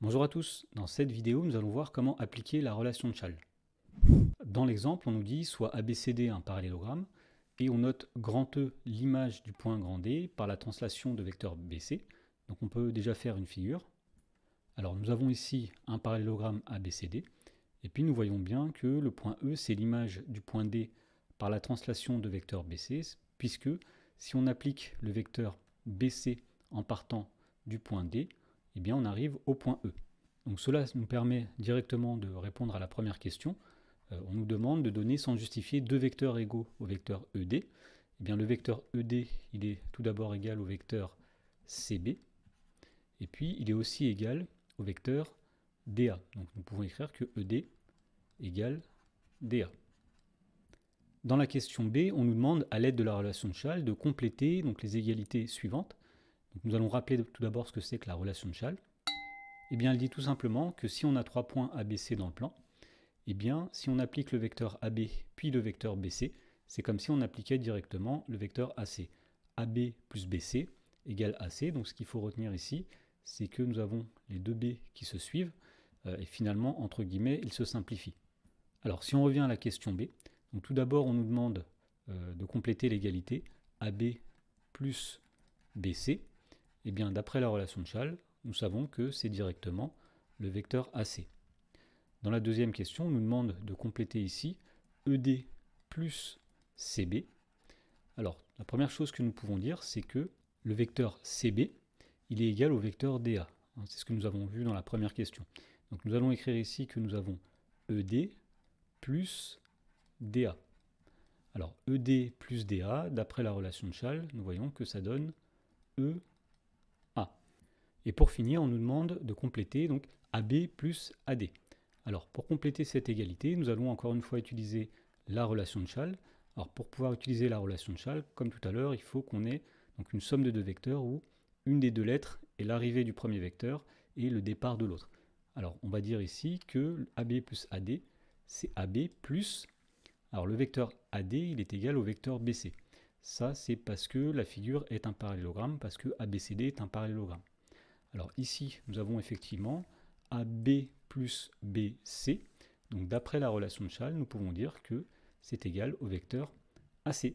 Bonjour à tous, dans cette vidéo nous allons voir comment appliquer la relation de Chasles. Dans l'exemple on nous dit soit ABCD un parallélogramme et on note grand E l'image du point grand D par la translation de vecteur BC. Donc on peut déjà faire une figure. Alors nous avons ici un parallélogramme ABCD et puis nous voyons bien que le point E c'est l'image du point D par la translation de vecteur BC puisque si on applique le vecteur BC en partant du point D, eh bien on arrive au point E. Donc cela nous permet directement de répondre à la première question. On nous demande de donner sans justifier deux vecteurs égaux au vecteur ED. Eh bien le vecteur ED, il est tout d'abord égal au vecteur CB, et puis il est aussi égal au vecteur DA. Donc nous pouvons écrire que ED égale DA. Dans la question B, on nous demande, à l'aide de la relation de Chasles, de compléter donc, les égalités suivantes. Donc, nous allons rappeler tout d'abord ce que c'est que la relation de Chasles. Eh bien, elle dit tout simplement que si on a trois points ABC dans le plan, eh bien, si on applique le vecteur AB puis le vecteur BC, c'est comme si on appliquait directement le vecteur AC. AB plus BC égale AC. Donc, ce qu'il faut retenir ici, c'est que nous avons les deux B qui se suivent et finalement, entre guillemets, ils se simplifient. Alors, si on revient à la question B, donc tout d'abord, on nous demande de compléter l'égalité AB plus BC. Eh bien, d'après la relation de Chasles, nous savons que c'est directement le vecteur AC. Dans la deuxième question, on nous demande de compléter ici ED plus CB. Alors, la première chose que nous pouvons dire, c'est que le vecteur CB, il est égal au vecteur DA. C'est ce que nous avons vu dans la première question. Donc nous allons écrire ici que nous avons ED plus DA. Alors ED plus DA, d'après la relation de Chasles, nous voyons que ça donne EA. Et pour finir, on nous demande de compléter donc AB plus AD. Alors pour compléter cette égalité, nous allons encore une fois utiliser la relation de Chasles. Alors pour pouvoir utiliser la relation de Chasles, comme tout à l'heure, il faut qu'on ait donc une somme de deux vecteurs où une des deux lettres est l'arrivée du premier vecteur et le départ de l'autre. Alors on va dire ici que AB plus AD, c'est AB plus, alors le vecteur AD, il est égal au vecteur BC. Ça, c'est parce que la figure est un parallélogramme, parce que ABCD est un parallélogramme. Alors ici, nous avons effectivement AB plus BC. Donc d'après la relation de Chasles, nous pouvons dire que c'est égal au vecteur AC.